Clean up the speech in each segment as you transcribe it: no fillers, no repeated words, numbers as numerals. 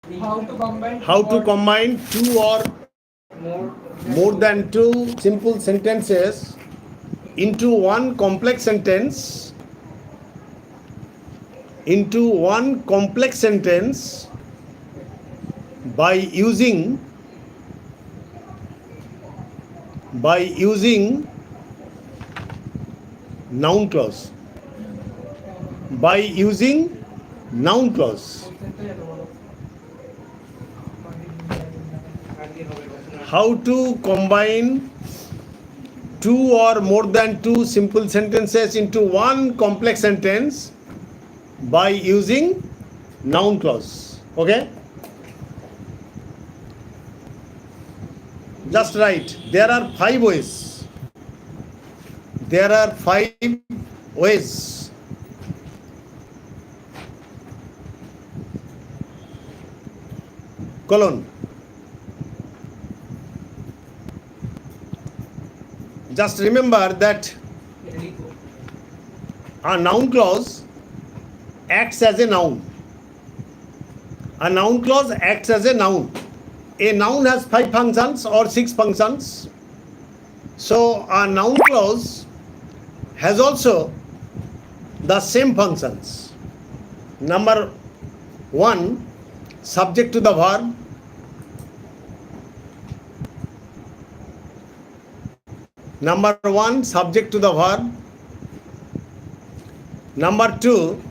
How to combine two or more than two simple sentences into one complex sentence by using noun clause. By using noun clause. How to combine two or more than two simple sentences into one complex sentence by using noun clause. Okay? Just write. There are 5 ways. There are 5 ways. Colon. Just remember that a noun clause acts as a noun. A noun clause acts as a noun. A noun has 5 functions or 6 functions. So a noun clause has also the same functions. Number 1, subject to the verb. Number 1, subject to the verb. Number 2,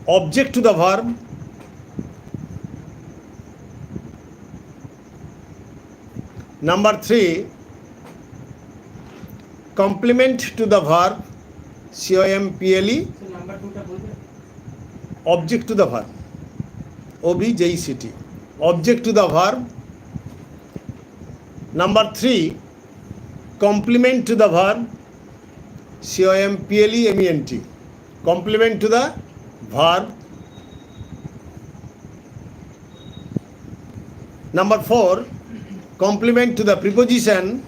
object to the verb. Number 3, complement to the verb. COMPLE. Object to the verb. OBJECT. Object to the verb. Number 3, complement to the verb. COMPLEMENT. Complement to the verb. Number 4, complement to the preposition.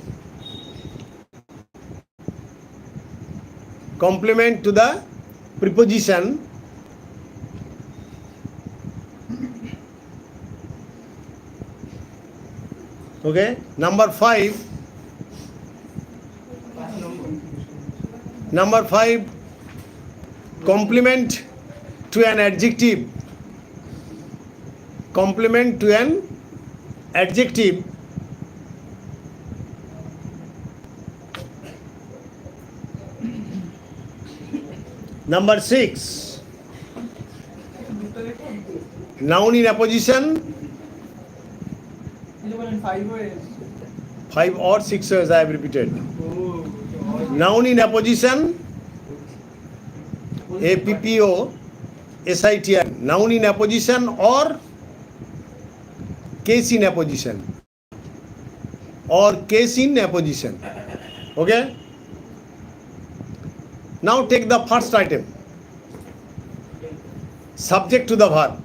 Complement to the preposition. Okay. Number 5, complement to an adjective. Complement to an adjective. Number 6, noun in apposition. 5 or 6 ways I have repeated. Noun in apposition. APPOSITN. Noun in apposition or case in apposition. Or case in apposition. Okay? Now take the first item. Subject to the verb.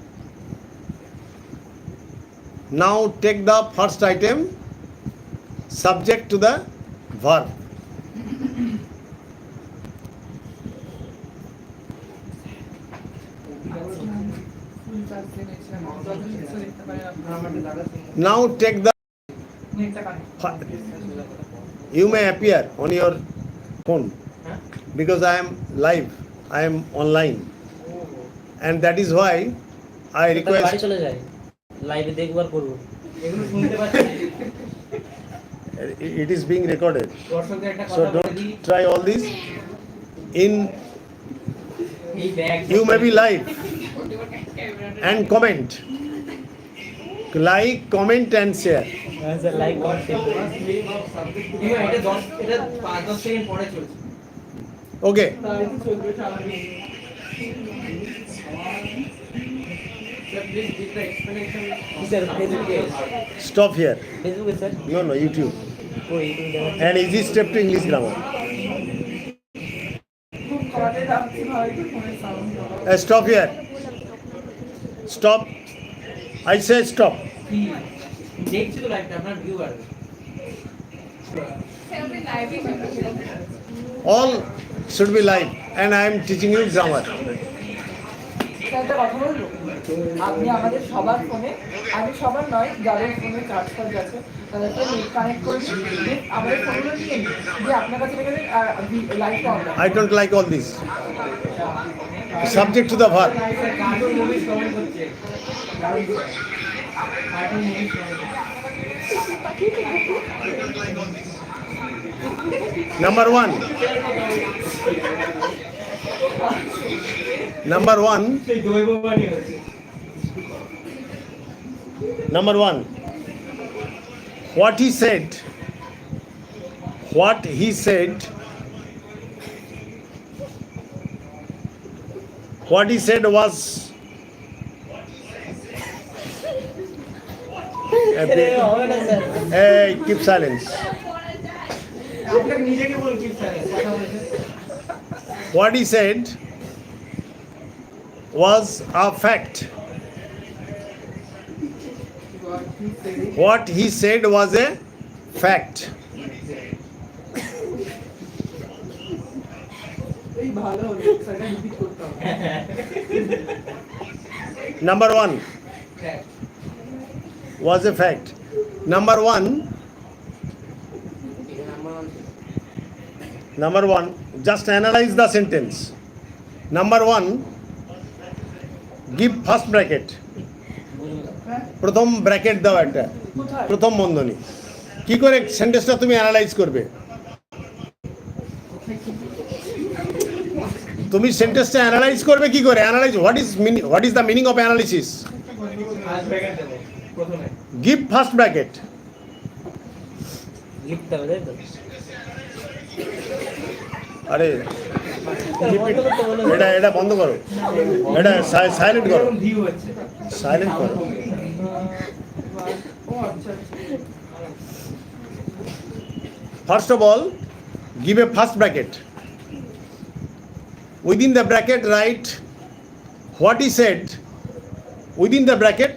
Now take the first item. Subject to the verb. Now take the. You may appear on your phone because I am live. I am online, and that is why I request. It is being recorded. So don't try all this. You may be live and comment. Like, comment and share. Okay. Stop here. No, YouTube. And easy step to English grammar. Stop here. Stop. I say stop. All should be live, and I am teaching you grammar. আপনি আমাদের সবার ফোনে, আমি সবার নয়, যাদের ফোনে charge ফার্জ আছে তাদেরকে নেট কানেক্ট করে দিন, আমাদের ফোনগুলো নিয়ে নিন, দিয়ে আপনার কাছে রেখে দিন আর লাইটটা অন রাখুন। I don't like all this. Subject to the verb. Number one. Number one. Number one. What he said. What he said. What he said was. Hey, keep silence. What he said was a fact. What he said was a fact. Number one was a fact. Number one, just analyze the sentence. Number one, give first bracket. প্রথম bracket দাও একটা, প্রথম বন্ধনী। কি করে সেন্টেন্সটা তুমি analyse করবে? তুমি সেন্টেন্সটা অ্যানালাইজ করবে কি করে? Analyse, what is the meaning of analysis? Give first bracket. আরে এটা বন্ধ করো, এটা সাইলেন্ট করো, সাইলেন্ট করো। First of all, give a first bracket. Within the bracket, write what he said. Within the bracket.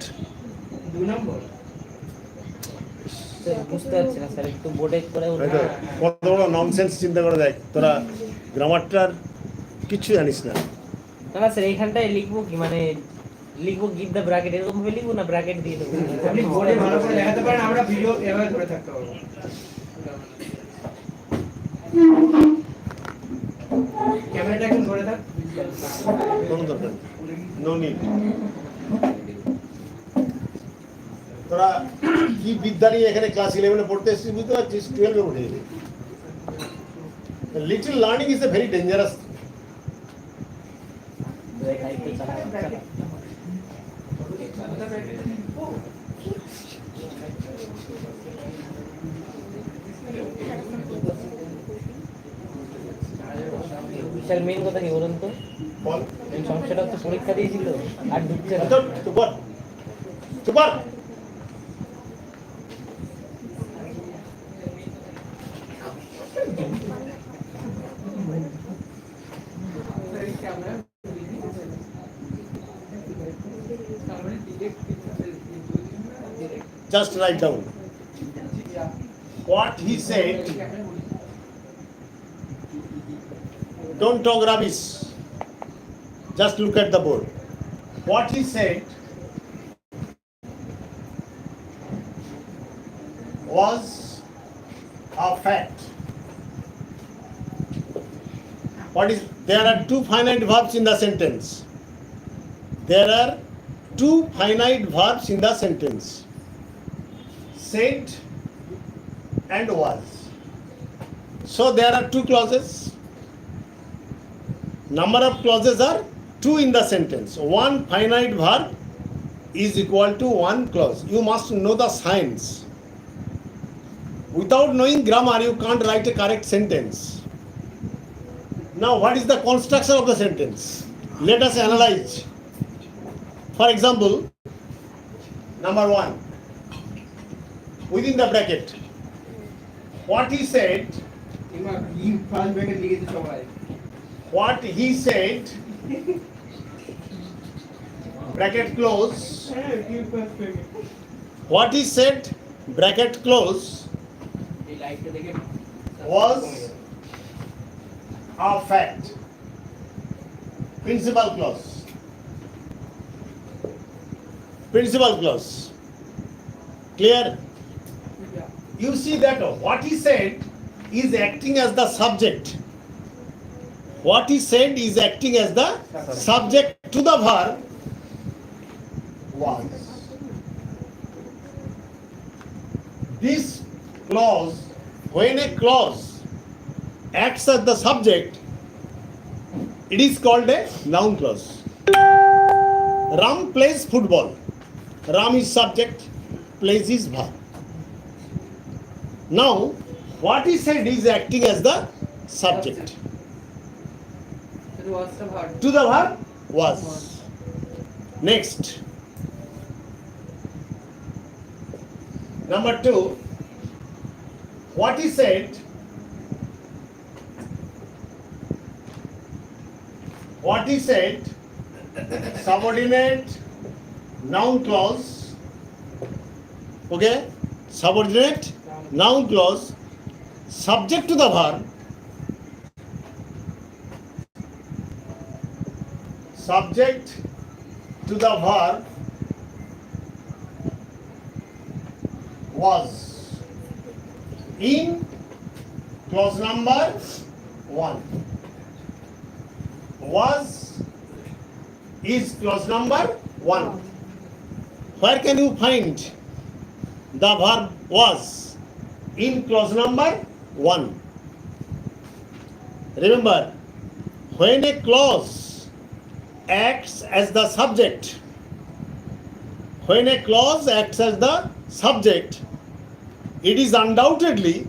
কত বড় ননসেন্স চিন্তা করে দেখ, তোরা গ্রামারটার কিছু জানিস না। না স্যার, এইখানটায় লিখবো কি, মানে লিখবো গিভ দ্য ব্র্যাকেট, এরকম ভাবে লিখবো না ব্র্যাকেট দিয়ে দেবো? আপনি বোর্ডে ভালো করে দেখাতে পারেন, আমরা ভিডিও এভাবে ধরে থাকতে পারবো। ক্যামেরাটা এখন ধরে থাক, কোনো দরকার নো নিড। তোরা কি বিদ্যা নিয়ে এখানে ক্লাস 11-এ পড়তে এসেছিস বুঝতে পারছিস? 12-এ উঠে যাবে। Little learning is a very dangerous. বিশাল মেন কথা কি বলুন তো, সমস্যাটা তো পরীক্ষা দিয়েছিল আর ঢুকছে না। Just write down what he said. Don't talk rubbish. Just look at the board. What he said was a fact. There are two finite verbs in the sentence. There are two finite verbs in the sentence. Said and was. So there are two clauses. Number of clauses are two in the sentence. One finite verb is equal to one clause. You must know the science. Without knowing grammar, you can't write a correct sentence. Now, what is the construction of the sentence? Let us analyze. For example, number one, within the bracket, what he said, what he said, bracket close, what he said, bracket close, was a fact. Principal clause. Principal clause. Clear? Yeah. You see that what he said is acting as the subject. What he said is acting as the subject to the verb was. This clause, when a clause acts as the subject, it is called a noun clause. Ram plays football. Ram is subject, plays is verb. Now, what he said is acting as the subject. It was the verb. To the verb was. Next. Number 2. What he said. What he said. Subordinate noun clause. Okay. Subordinate noun clause. Subject to the verb. Subject to the verb was in clause number 1. Was is clause number 1. Where can you find the verb was? In clause number 1. Remember, when a clause acts as the subject, when a clause acts as the subject, it is undoubtedly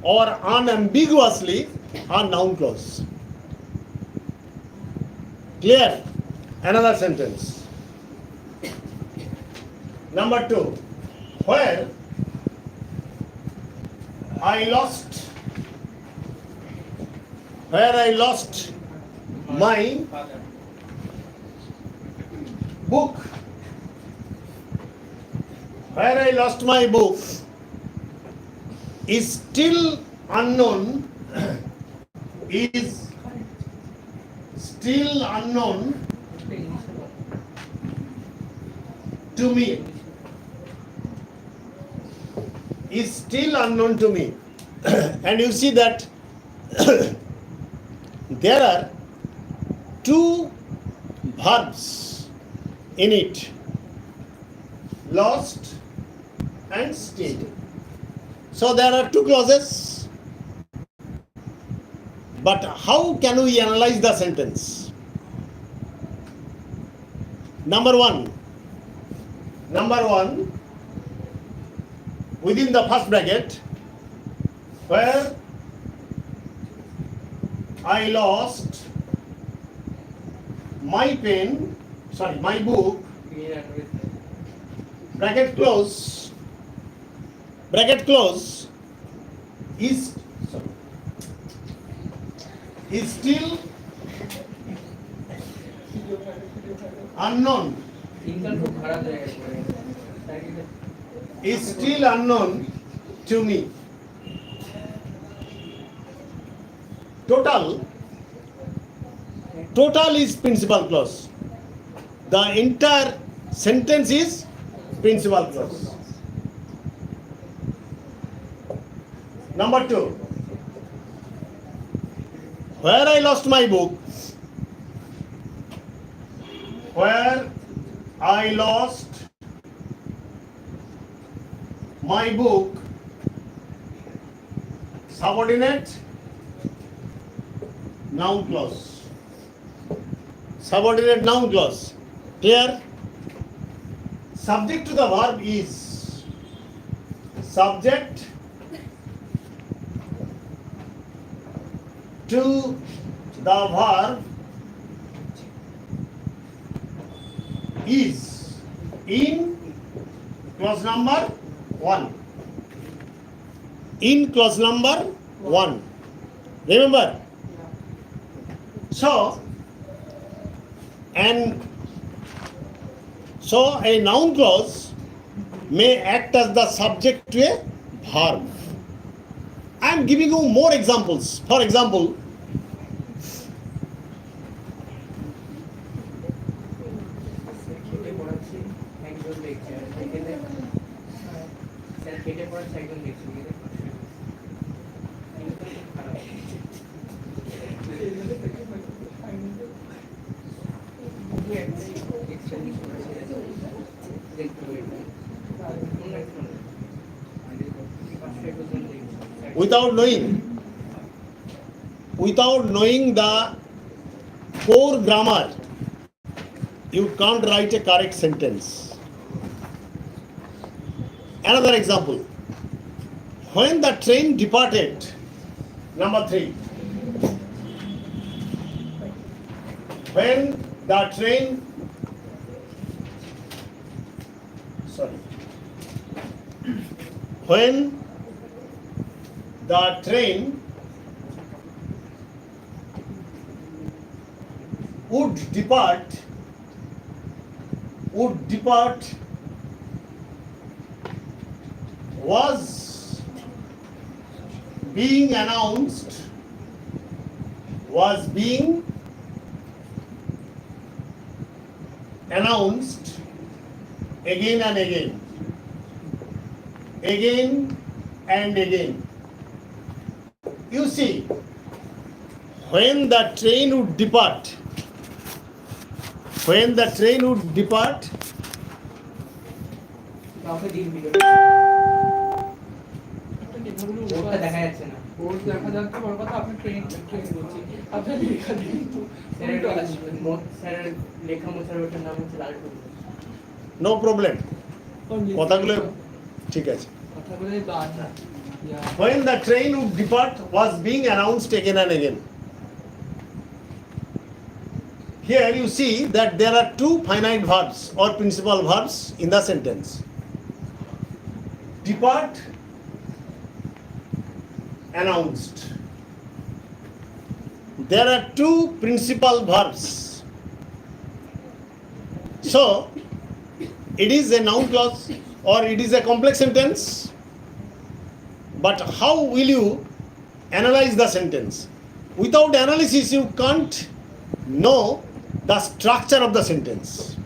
or unambiguously a noun clause. Clear? Another sentence. Number 2. Where I lost my book. Where I lost my book is still unknown. Is still unknown to me. Is still unknown to me. And you see that there are two verbs in it, lost and still. So there are two clauses. But how can we analyze the sentence? Number one, within the first bracket, where I lost my book, bracket close, is still unknown. Is still unknown to me. Total is principal clause. The entire sentence is principal clause. Number 2. Where I lost my book. Where I lost my book. Subordinate noun clause. Subordinate noun clause. Clear? Subject to the verb is subject to the verb is in clause number 1. In clause number 1. Remember? So a noun clause may act as the subject to a verb. I am giving you more examples. For example, cycle দেখছে সাইকেলে sir কেটে পড়া cycle দেখছে without knowing the core grammar, you can't write a correct sentence. Another example, when the train departed, number 3, when the train when the train would depart was being announced again and again. You see, when the train would depart, ওটা দেখা যাচ্ছে না ওর দেখা যাচ্ছে বড় কথা আপনি train বলছি আপনি লেখা দিন স্যারের লেখা মোছার ওটার নাম হচ্ছে লাল টুকরো no problem, কথাগুলো ঠিক আছে। কথাগুলো তো আচ্ছা When the train would depart was being announced again and again. Here you see that there are two finite verbs or principal verbs in the sentence. Depart, announced. There are two principal verbs. So, it is a noun clause or it is a complex sentence. But how will you analyze the sentence? Without analysis, you can't know the structure of the sentence.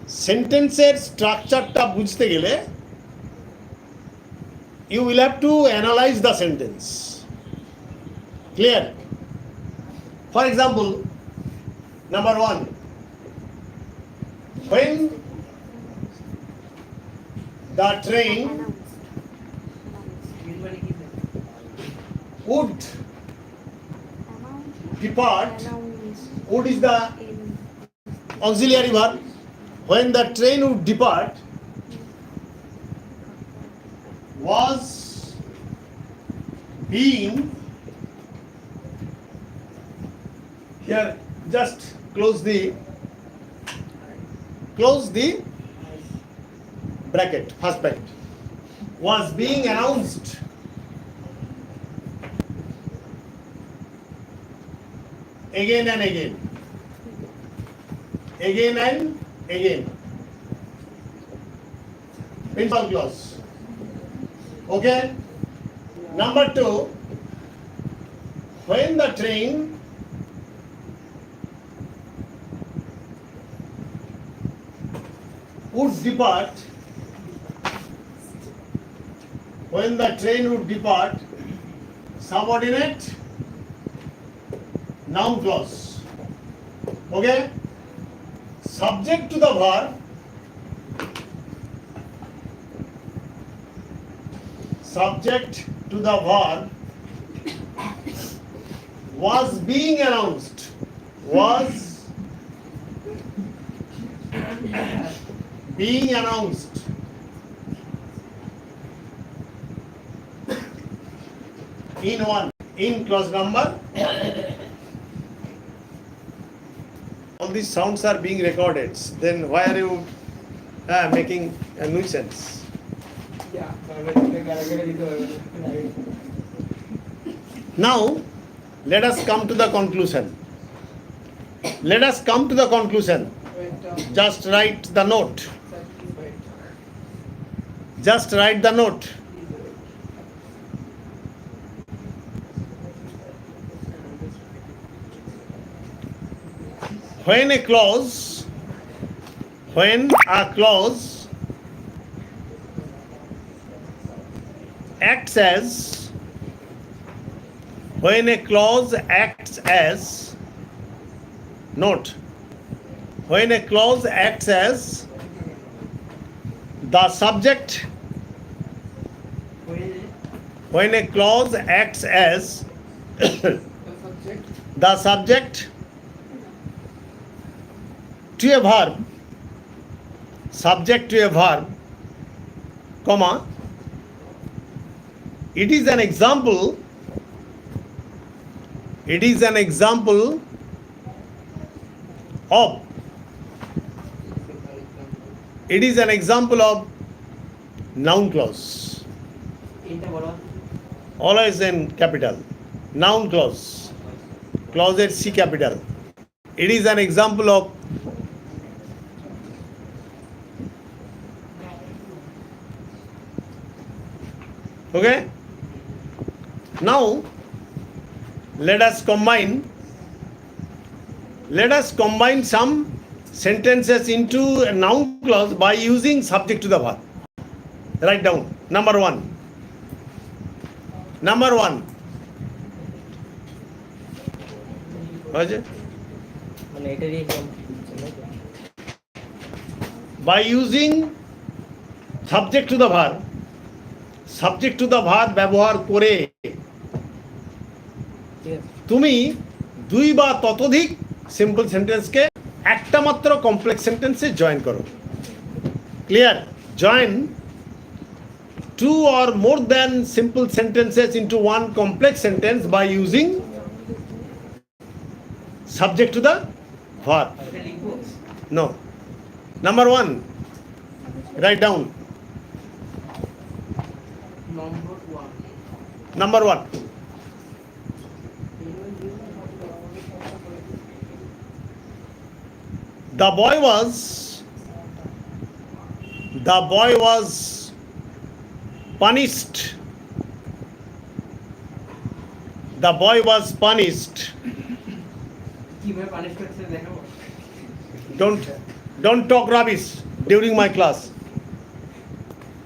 Sentences structure ta bujhte gele, you will have to analyze the sentence. Clear? For example, number 1, when the train would depart, would is the auxiliary verb. When the train would depart was being, here just close the bracket, first bracket, was being announced again and again. Principal clause. Okay? Number 2, when the train would depart, subordinate noun clause. Okay? Subject to the verb, was being announced, in clause number. All these sounds are being recorded, then why are you making a nuisance? Now let us come to the conclusion. Just write the note. When When a clause acts as, when a clause acts as, note, when a clause acts as the subject, when a clause acts as the subject to a verb, subject to a verb, comma, it is an example, it is an example of, it is an example of noun clause. Always in capital. Noun clause. Clause at C capital. It is an example of okay. Now let us combine some sentences into a noun clause by using subject to the verb. Write down. Number one. By using subject to the verb ব্যবহার করে তুমি দুই বা ততোধিক simple সেন্টেন্সকে একটা মাত্র complex সেন্টেন্সে join করো। Clear? Join two or more than simple sentences into one complex sentence by using subject to the verb. No. Number one. Write down. Number one. The boy was punished. The boy was punished. Don't talk rubbish during my class.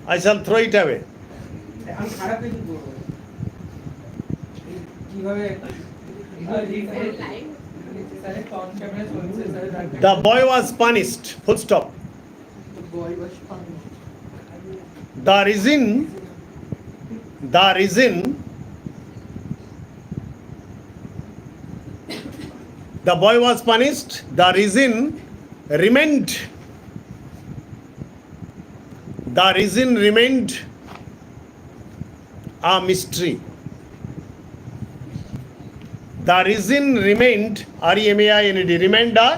I shall throw it away. The boy was punished. Full stop. The reason the boy was punished, the reason remained a mystery. The reason remained, R-E-M-A-I-N-E-D, remained a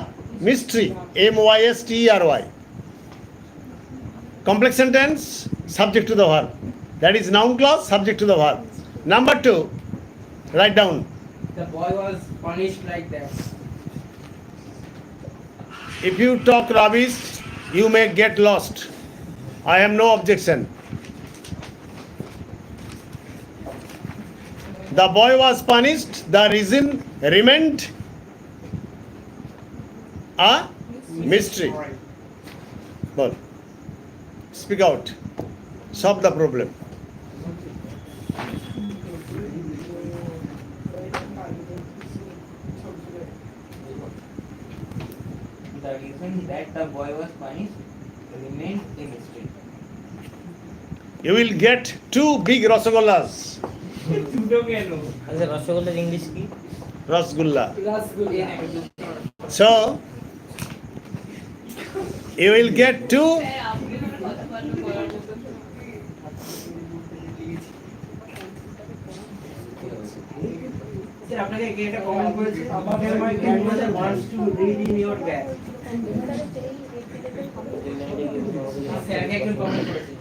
mystery, M-Y-S-T-E-R-Y. Complex sentence, subject to the verb. That is noun clause, subject to the verb. Number two, write down. The boy was punished like that. If you talk rubbish, you may get lost. I have no objection. The boy was punished, the reason remained a mystery. Well, speak out. Solve the problem. The reason that the boy was punished remained a mystery. You will get two big rasagollas. আচ্ছা রসগোল্লার English কি? Rasgulla. So you will get two sir আপনাকে কে একটা comment করেছে আমাদের মাই grandmother wants to read in your bag স্যারকে একজন comment করেছে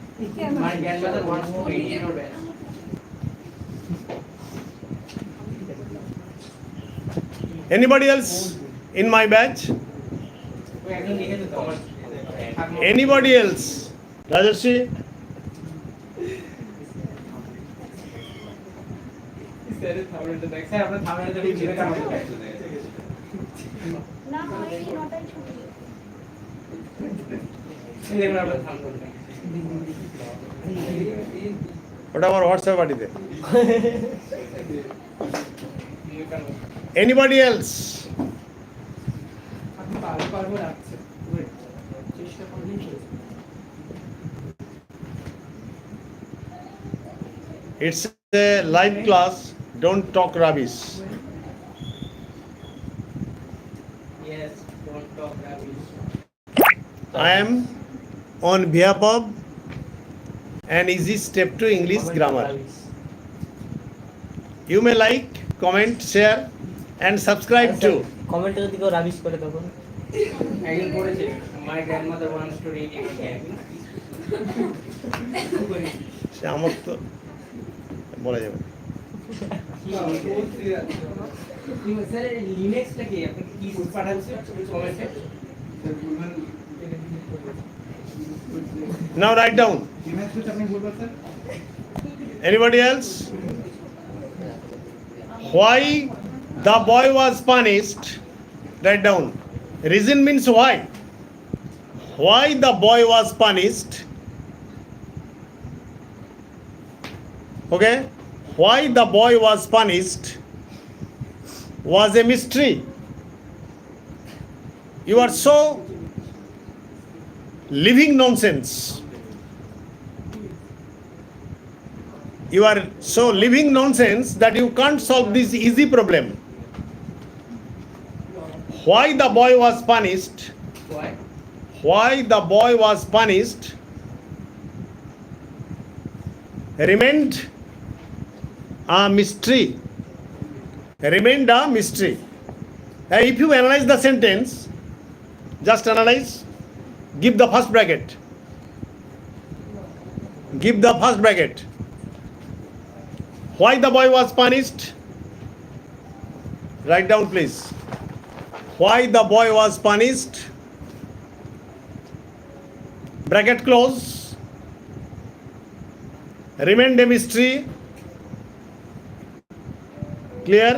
my grandmother wants to read in your bag anybody else in my batch? Anybody else? Rajarshi? Sir আপনার থামনেলটা ঠিক করে কাটুন না হয় কি নটায় ছুটি ওটা আমার হোয়াটসঅ্যাপ পাঠিয়ে দে। Anybody else? আপনি পারবো রাখছে চেষ্টা করলেই হয়েছে। It's a live class. Don't talk rubbish. Yes, don't talk rubbish. I am on behalf of an easy step to English grammar. You may like, comment, share, and subscribe to. কমেন্টে যদি কেউ rubbish করে তখন একজন করেছে my grandmother wants to read it again. সে আমার তো বলা যাবে না। স্যার লিনেক্সটা কি আপনি কি পাঠাচ্ছেন কমেন্টে? Now write down. Anybody else? Why the boy was punished? Write down. Reason means why. Why the boy was punished? Okay? Why the boy was punished was a mystery. You are so living nonsense. You are so living nonsense that you can't solve this easy problem. Why the boy was punished? Why? Why the boy was punished remained a mystery. Remained a mystery. If you analyze the sentence, just analyze. Give the first bracket. Give the first bracket. Why the boy was punished? Write down, please. Why the boy was punished? Bracket close. Remained a mystery. Clear?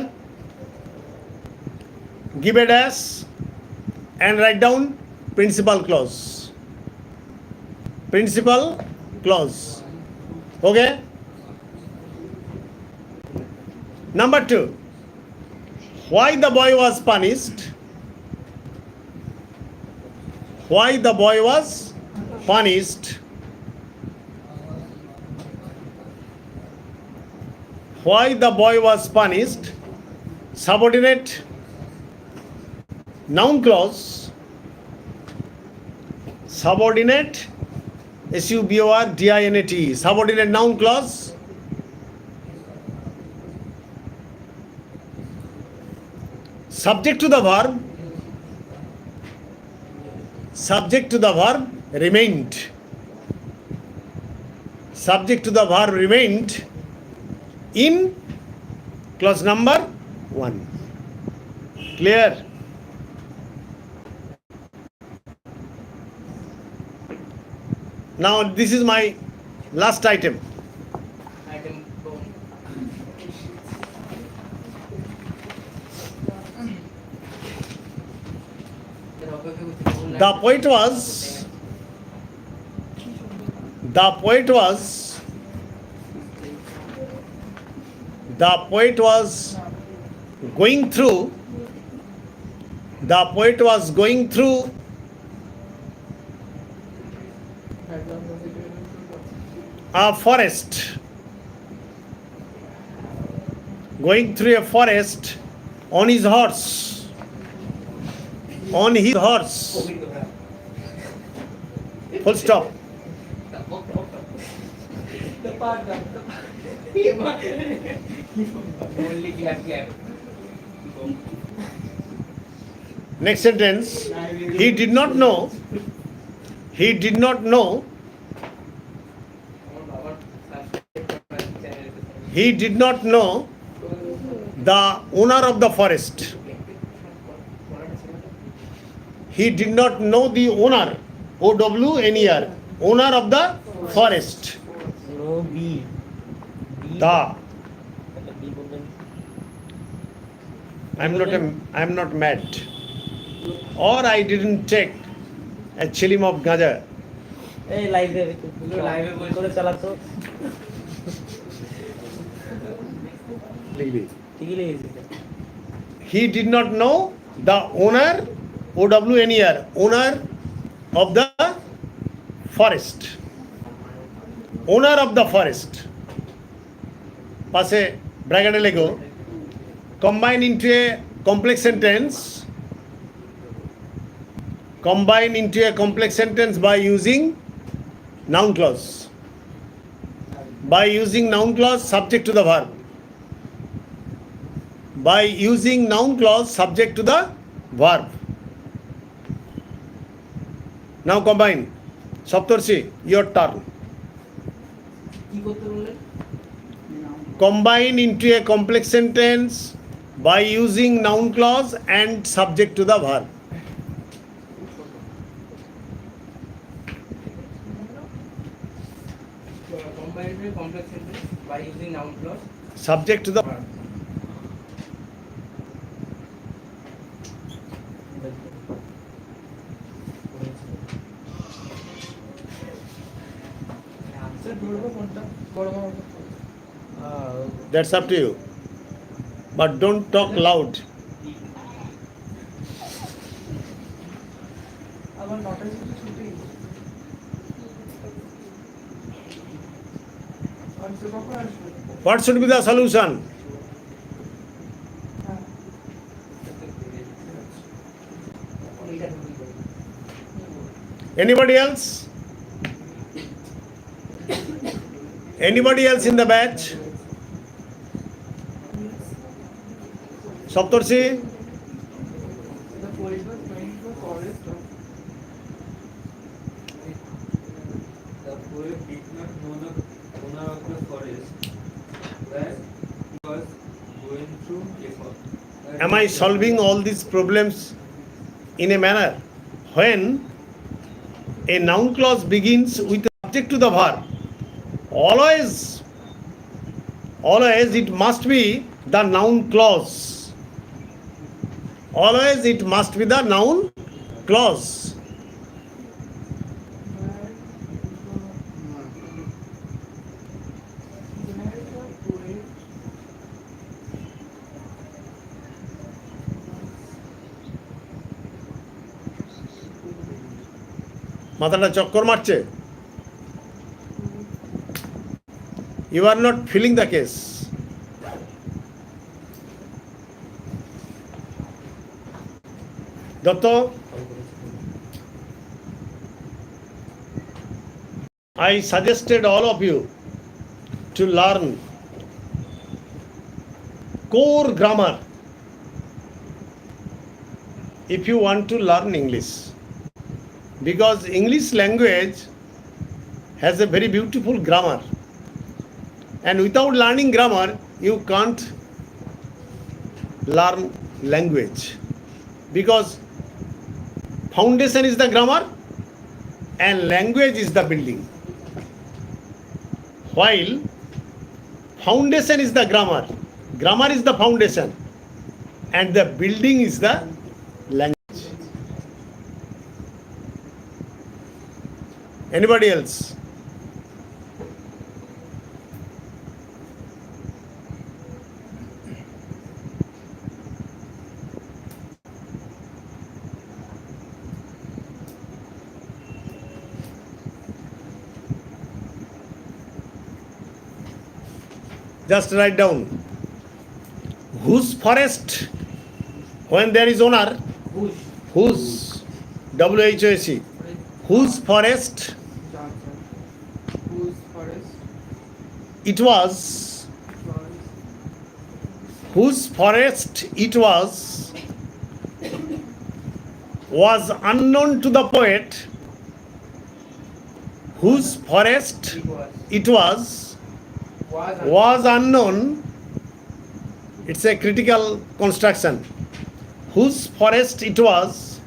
Give a dash and write down principal clause. Principal clause. Okay? Number 2. Why the boy was punished? Why the boy was punished? Why the boy was punished? Subordinate noun clause. Subordinate subordinate subordinate noun clause. Subject to the verb. Subject to the verb remained. Subject to the verb remained in clause number 1. Clear? Now this is my last item. Item bone. The poet was going through a forest. Going through a forest on his horse. On his horse. Full stop. Only gap. Next sentence. He did not know the owner of the forest. He did not know the owner, O-W-N-E-R, owner of the forest. No B. The. B বলবেন। I'm not mad. Or I didn't take a chilim of gaja এই লাইভে করে চালাতো ঠিকই লেগেছে। He did not know the owner, OWNER, owner of the forest. Owner of the forest. পাশে ব্র্যাকেটে লেখো combine into a complex sentence. Combine into a complex sentence by using noun clause. By using noun clause subject to the verb. By using noun clause subject to the verb. Now combine. Saptarshi, your turn. কি করতে বললেন? Combine into a complex sentence by using noun clause and subject to the verb. Combine a complex sentence by using noun clause. Subject to the sir ধরবো কোনটা বড় বড় That's up to you. But don't talk loud. আবার নটায় ছুটি ছুটি answer কখন আসবে? What should be the solution? হ্যাঁ Anybody else? Anybody else in the batch? Saptarshi? the police was going to a forest The poet did not know the owner of the forest where he was going through effort. Am I solving all these problems in a manner when a noun clause begins with a subject to the verb? Always it must be the noun clause. Always it must be the noun clause. মাথাটা চক্কর মারছে? You are not feeling the case. Dutta, I suggested all of you to learn core grammar if you want to learn English, because English language has a very beautiful grammar, and without learning grammar you can't learn language, because foundation is the grammar and language is the building. While foundation is the grammar, grammar is the foundation, and the building is the language. Anybody else? Just write down whose forest when there is owner, whose, WHOSE, whose forest whose forest it was, whose forest it was unknown to the poet, whose forest it was unknown. It's a critical construction. Whose forest it was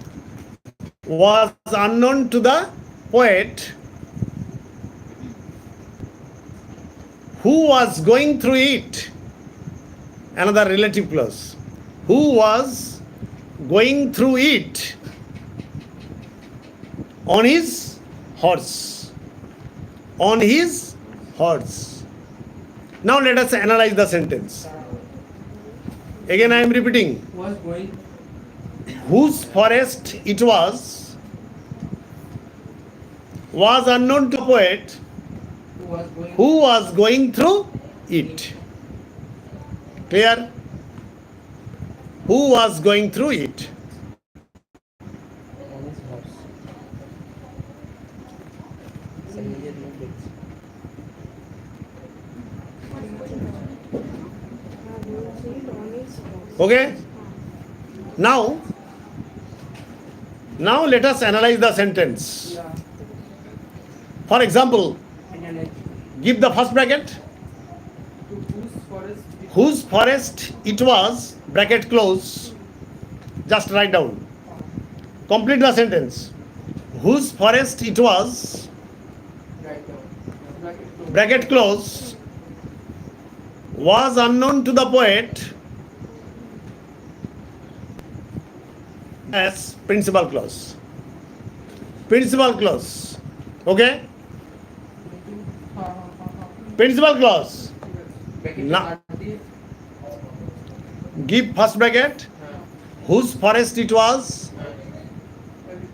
unknown to the poet, who was going through it. Another relative clause. Who was going through it on his horse. on his horse. Now let us analyze the sentence. Again I am repeating. Was going Whose forest it was unknown to the poet who was going through it. Clear? Who was going through it? On his horse. Sir নিজের মুখ দেখছি। Okay? Now let us analyze the sentence. For example, give the first bracket. to whose forest Whose forest it was, bracket close. Just write down. Complete the sentence. Whose forest it was, bracket close, was unknown to the poet as principal clause. Principal clause. Okay? Principal clause. Now, give first bracket. Whose forest it was,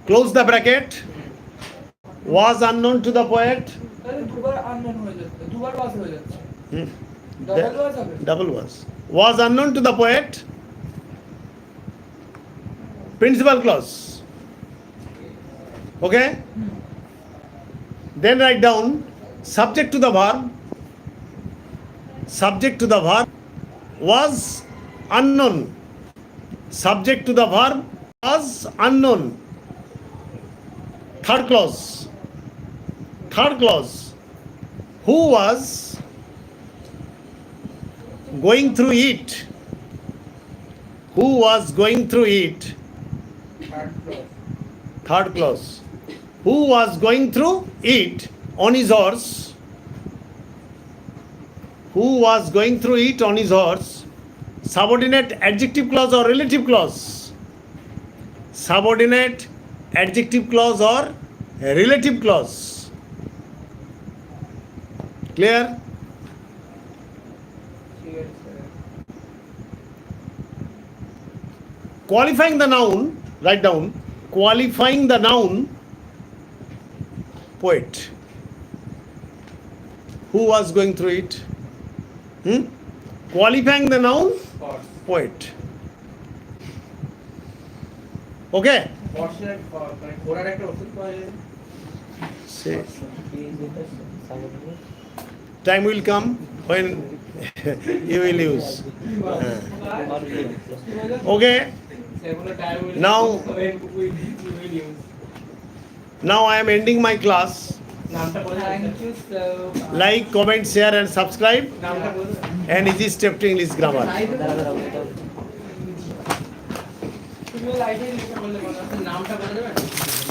close the bracket, was unknown to the poet. তাহলে দুবার unknown হয়ে যাচ্ছে, দুবার ওয়াজ হয়ে যাচ্ছে, double ওয়াজ হবে। Double was unknown to the poet. Principal clause. Okay? Then write down subject to the verb. Subject to the verb was unknown. Subject to the verb was unknown. Third clause. Third clause. Who was going through it? Who was going through it? Third clause. Who was going through it on his horse? Who was going through it on his horse? Subordinate adjective clause or relative clause? Subordinate adjective clause or relative clause? Clear? Qualifying the noun, write down, qualifying the noun, poet. Who was going through it? Qualifying the noun, poet. Okay? ঘোড়ার একটা ওষুধ পাওয়া যায়। Say, Is it a subordinate? time will come when you will use. Okay? Now I am ending my class. নামটা বলে দেন। Thank you so much. Like, comment, share and subscribe. নামটা বলে দেন। And easy step to English grammar. তুমিও লাইভে লিখে বললে বলো। নামটা বলে দেবেন।